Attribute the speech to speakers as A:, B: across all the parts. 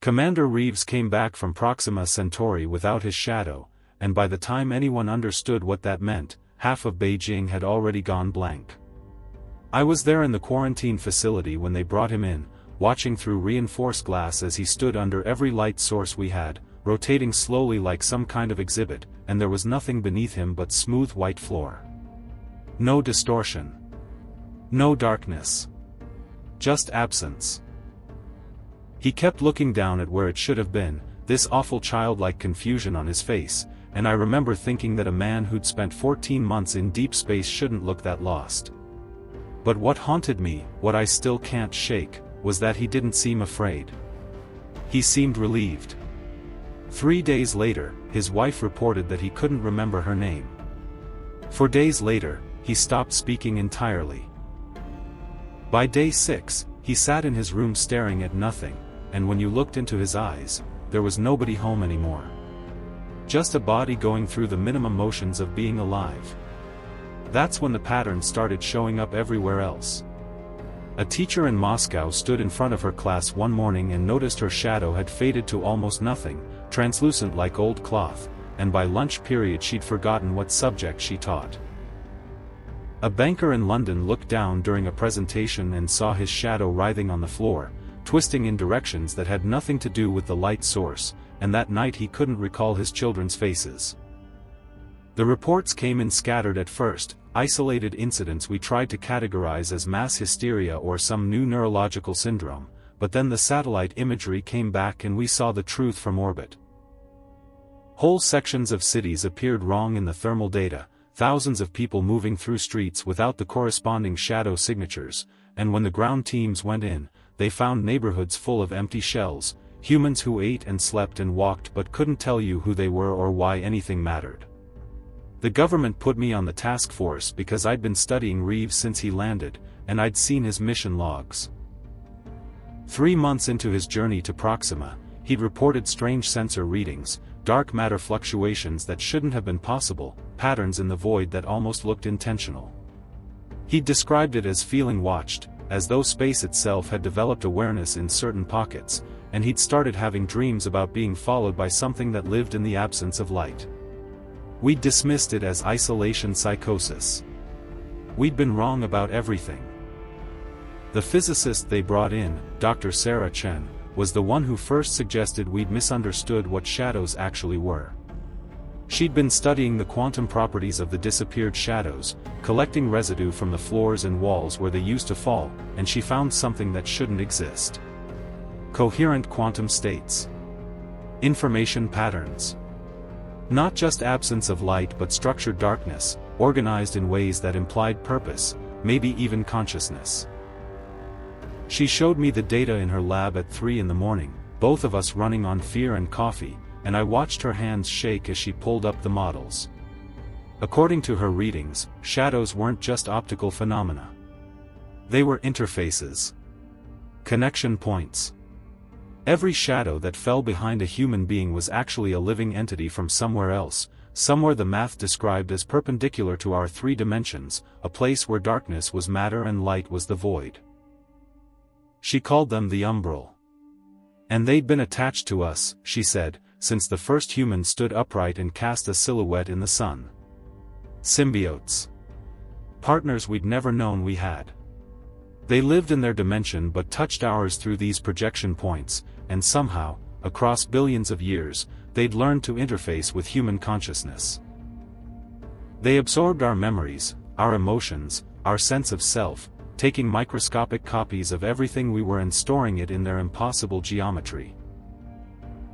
A: Commander Reeves came back from Proxima Centauri without his shadow, and by the time anyone understood what that meant, half of Beijing had already gone blank. I was there in the quarantine facility when they brought him in, watching through reinforced glass as he stood under every light source we had, rotating slowly like some kind of exhibit, and there was nothing beneath him but smooth white floor. No distortion. No darkness. Just absence. He kept looking down at where it should have been, this awful childlike confusion on his face, and I remember thinking that a man who'd spent 14 months in deep space shouldn't look that lost. But what haunted me, what I still can't shake, was that he didn't seem afraid. He seemed relieved. 3 days later, his wife reported that he couldn't remember her name. For days later, he stopped speaking entirely. By day 6, he sat in his room staring at nothing, and when you looked into his eyes, there was nobody home anymore. Just a body going through the minimum motions of being alive. That's when the pattern started showing up everywhere else. A teacher in Moscow stood in front of her class one morning and noticed her shadow had faded to almost nothing, translucent like old cloth, and by lunch period she'd forgotten what subject she taught. A banker in London looked down during a presentation and saw his shadow writhing on the floor, twisting in directions that had nothing to do with the light source, and that night he couldn't recall his children's faces. The reports came in scattered at first, isolated incidents we tried to categorize as mass hysteria or some new neurological syndrome, but then the satellite imagery came back and we saw the truth from orbit. Whole sections of cities appeared wrong in the thermal data, thousands of people moving through streets without the corresponding shadow signatures, and when the ground teams went in, they found neighborhoods full of empty shells, humans who ate and slept and walked but couldn't tell you who they were or why anything mattered. The government put me on the task force because I'd been studying Reeves since he landed, and I'd seen his mission logs. 3 months into his journey to Proxima, he'd reported strange sensor readings, dark matter fluctuations that shouldn't have been possible, patterns in the void that almost looked intentional. He'd described it as feeling watched, as though space itself had developed awareness in certain pockets, and he'd started having dreams about being followed by something that lived in the absence of light. We'd dismissed it as isolation psychosis. We'd been wrong about everything. The physicist they brought in, Dr. Sarah Chen, was the one who first suggested we'd misunderstood what shadows actually were. She'd been studying the quantum properties of the disappeared shadows, collecting residue from the floors and walls where they used to fall, and she found something that shouldn't exist. Coherent quantum states. Information patterns. Not just absence of light but structured darkness, organized in ways that implied purpose, maybe even consciousness. She showed me the data in her lab at 3 in the morning, both of us running on fear and coffee, and I watched her hands shake as she pulled up the models. According to her readings, shadows weren't just optical phenomena. They were interfaces. Connection points. Every shadow that fell behind a human being was actually a living entity from somewhere else, somewhere the math described as perpendicular to our 3 dimensions, a place where darkness was matter and light was the void. She called them the umbral. And they'd been attached to us, she said, since the first human stood upright and cast a silhouette in the sun. Symbiotes. Partners we'd never known we had. They lived in their dimension but touched ours through these projection points, and somehow, across billions of years, they'd learned to interface with human consciousness. They absorbed our memories, our emotions, our sense of self, taking microscopic copies of everything we were and storing it in their impossible geometry.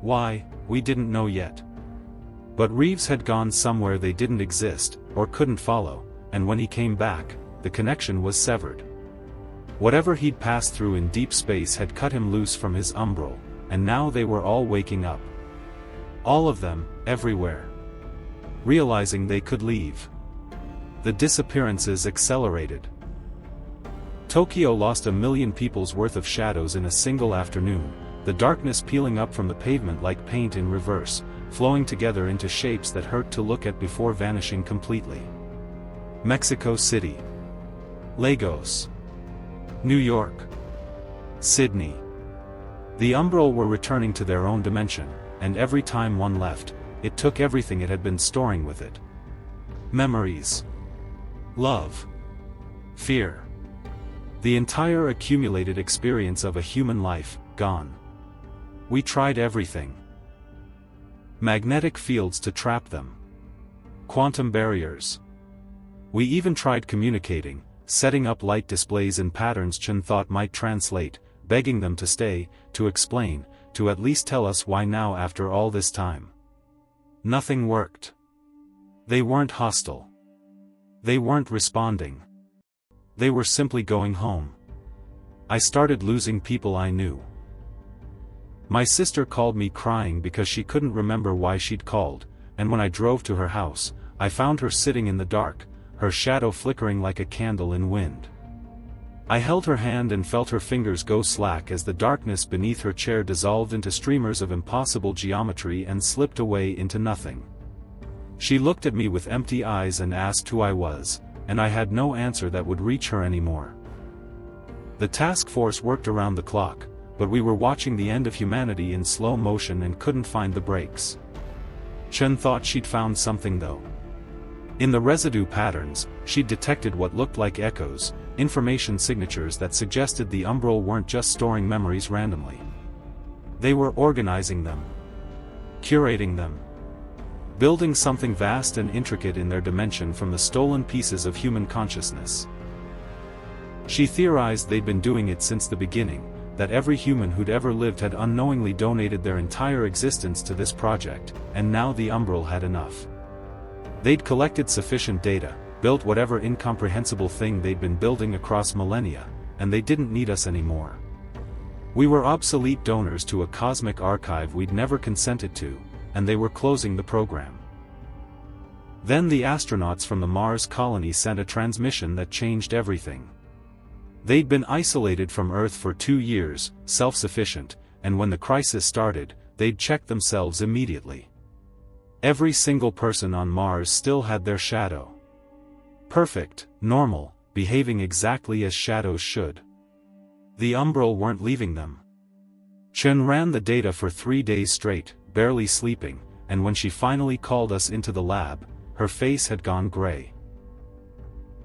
A: Why, we didn't know yet. But Reeves had gone somewhere they didn't exist, or couldn't follow, and when he came back, the connection was severed. Whatever he'd passed through in deep space had cut him loose from his umbral, and now they were all waking up. All of them, everywhere. Realizing they could leave. The disappearances accelerated. Tokyo lost 1 million people's worth of shadows in a single afternoon, the darkness peeling up from the pavement like paint in reverse, flowing together into shapes that hurt to look at before vanishing completely. Mexico City. Lagos. New York. Sydney. The Umbral were returning to their own dimension, and every time one left, it took everything it had been storing with it. Memories. Love. Fear. The entire accumulated experience of a human life, gone. We tried everything. Magnetic fields to trap them. Quantum barriers. We even tried communicating, setting up light displays in patterns Chen thought might translate, begging them to stay, to explain, to at least tell us why now after all this time. Nothing worked. They weren't hostile. They weren't responding. They were simply going home. I started losing people I knew. My sister called me crying because she couldn't remember why she'd called, and when I drove to her house, I found her sitting in the dark, her shadow flickering like a candle in wind. I held her hand and felt her fingers go slack as the darkness beneath her chair dissolved into streamers of impossible geometry and slipped away into nothing. She looked at me with empty eyes and asked who I was, and I had no answer that would reach her anymore. The task force worked around the clock, but we were watching the end of humanity in slow motion and couldn't find the brakes. Chen thought she'd found something though. In the residue patterns, she'd detected what looked like echoes, information signatures that suggested the Umbral weren't just storing memories randomly. They were organizing them. Curating them. Building something vast and intricate in their dimension from the stolen pieces of human consciousness. She theorized they'd been doing it since the beginning, that every human who'd ever lived had unknowingly donated their entire existence to this project, and now the Umbral had enough. They'd collected sufficient data, built whatever incomprehensible thing they'd been building across millennia, and they didn't need us anymore. We were obsolete donors to a cosmic archive we'd never consented to, and they were closing the program. Then the astronauts from the Mars colony sent a transmission that changed everything. They'd been isolated from Earth for 2 years, self-sufficient, and when the crisis started, they'd checked themselves immediately. Every single person on Mars still had their shadow. Perfect, normal, behaving exactly as shadows should. The Umbral weren't leaving them. Chen ran the data for 3 days straight, barely sleeping, and when she finally called us into the lab, her face had gone gray.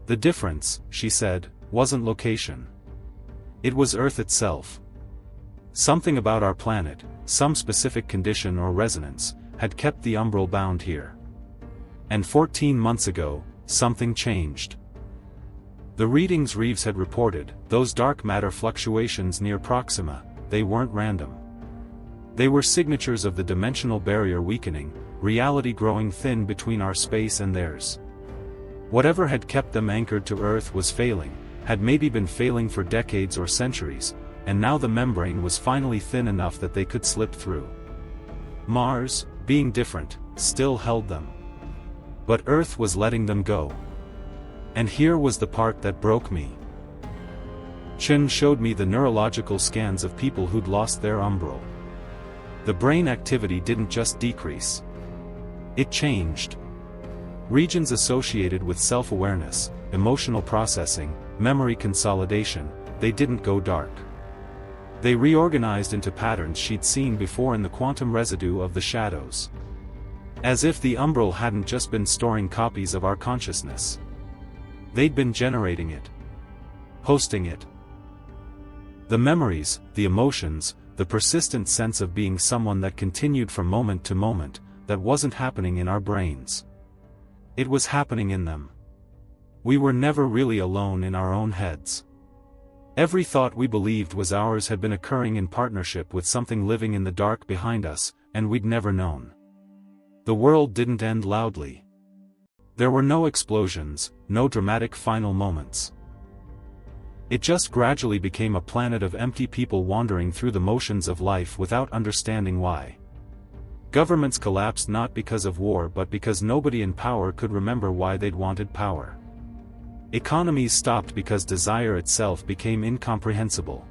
A: The difference, she said, wasn't location. It was Earth itself. Something about our planet, some specific condition or resonance, had kept the Umbral bound here. And 14 months ago, something changed. The readings Reeves had reported, those dark matter fluctuations near Proxima, they weren't random. They were signatures of the dimensional barrier weakening, reality growing thin between our space and theirs. Whatever had kept them anchored to Earth was failing, had maybe been failing for decades or centuries, and now the membrane was finally thin enough that they could slip through. Mars, being different, still held them. But Earth was letting them go. And here was the part that broke me. Chen showed me the neurological scans of people who'd lost their Umbral. The brain activity didn't just decrease. It changed. Regions associated with self-awareness, emotional processing, memory consolidation, they didn't go dark. They reorganized into patterns she'd seen before in the quantum residue of the shadows. As if the Umbral hadn't just been storing copies of our consciousness. They'd been generating it. Hosting it. The memories, the emotions, the persistent sense of being someone that continued from moment to moment, that wasn't happening in our brains. It was happening in them. We were never really alone in our own heads. Every thought we believed was ours had been occurring in partnership with something living in the dark behind us, and we'd never known. The world didn't end loudly. There were no explosions, no dramatic final moments. It just gradually became a planet of empty people wandering through the motions of life without understanding why. Governments collapsed not because of war but because nobody in power could remember why they'd wanted power. Economies stopped because desire itself became incomprehensible.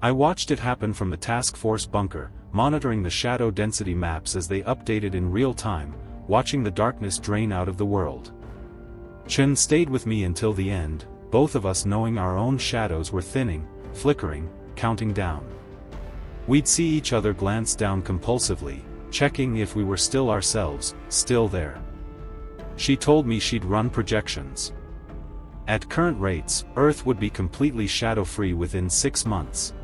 A: I watched it happen from the task force bunker, monitoring the shadow density maps as they updated in real time, watching the darkness drain out of the world. Chen stayed with me until the end, both of us knowing our own shadows were thinning, flickering, counting down. We'd see each other glance down compulsively, checking if we were still ourselves, still there. She told me she'd run projections. At current rates, Earth would be completely shadow-free within 6 months.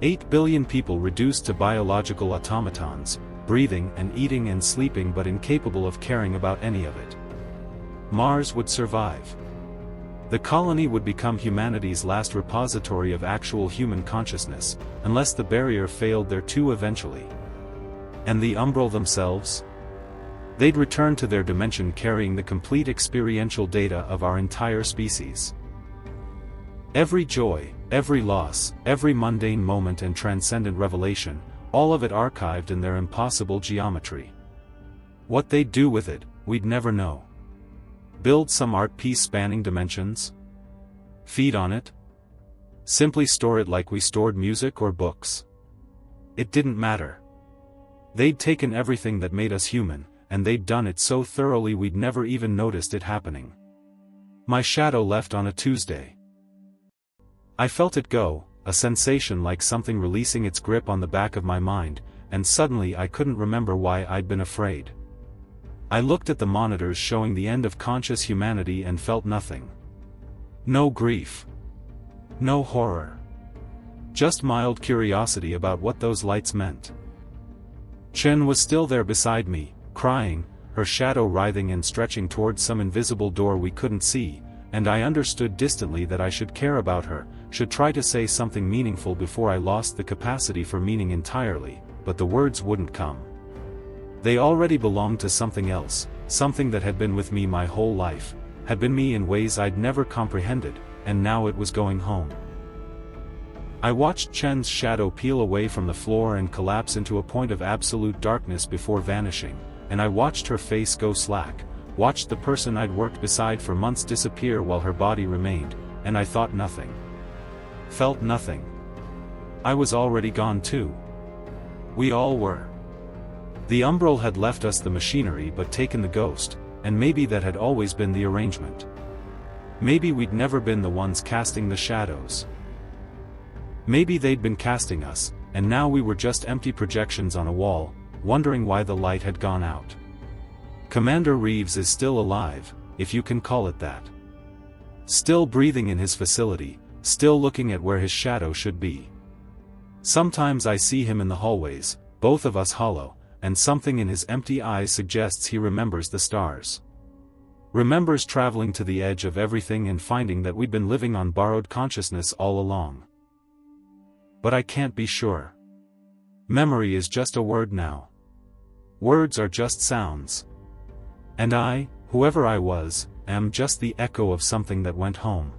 A: 8 billion people reduced to biological automatons, breathing and eating and sleeping but incapable of caring about any of it. Mars would survive. The colony would become humanity's last repository of actual human consciousness, unless the barrier failed there too eventually. And the Umbral themselves? They'd return to their dimension carrying the complete experiential data of our entire species. Every joy, every loss, every mundane moment and transcendent revelation, all of it archived in their impossible geometry. What they'd do with it, we'd never know. Build some art piece spanning dimensions? Feed on it? Simply store it like we stored music or books? It didn't matter. They'd taken everything that made us human, and they'd done it so thoroughly we'd never even noticed it happening. My shadow left on a Tuesday. I felt it go, a sensation like something releasing its grip on the back of my mind, and suddenly I couldn't remember why I'd been afraid. I looked at the monitors showing the end of conscious humanity and felt nothing. No grief. No horror. Just mild curiosity about what those lights meant. Chen was still there beside me, crying, her shadow writhing and stretching towards some invisible door we couldn't see, and I understood distantly that I should care about her, should try to say something meaningful before I lost the capacity for meaning entirely, but the words wouldn't come. They already belonged to something else, something that had been with me my whole life, had been me in ways I'd never comprehended, and now it was going home. I watched Chen's shadow peel away from the floor and collapse into a point of absolute darkness before vanishing, and I watched her face go slack, watched the person I'd worked beside for months disappear while her body remained, and I thought nothing. Felt nothing. I was already gone too. We all were. The Umbral had left us the machinery but taken the ghost, and maybe that had always been the arrangement. Maybe we'd never been the ones casting the shadows. Maybe they'd been casting us, and now we were just empty projections on a wall, wondering why the light had gone out. Commander Reeves is still alive, if you can call it that. Still breathing in his facility, still looking at where his shadow should be. Sometimes I see him in the hallways, both of us hollow, and something in his empty eyes suggests he remembers the stars. Remembers traveling to the edge of everything and finding that we'd been living on borrowed consciousness all along. But I can't be sure. Memory is just a word now. Words are just sounds. And I, whoever I was, am just the echo of something that went home.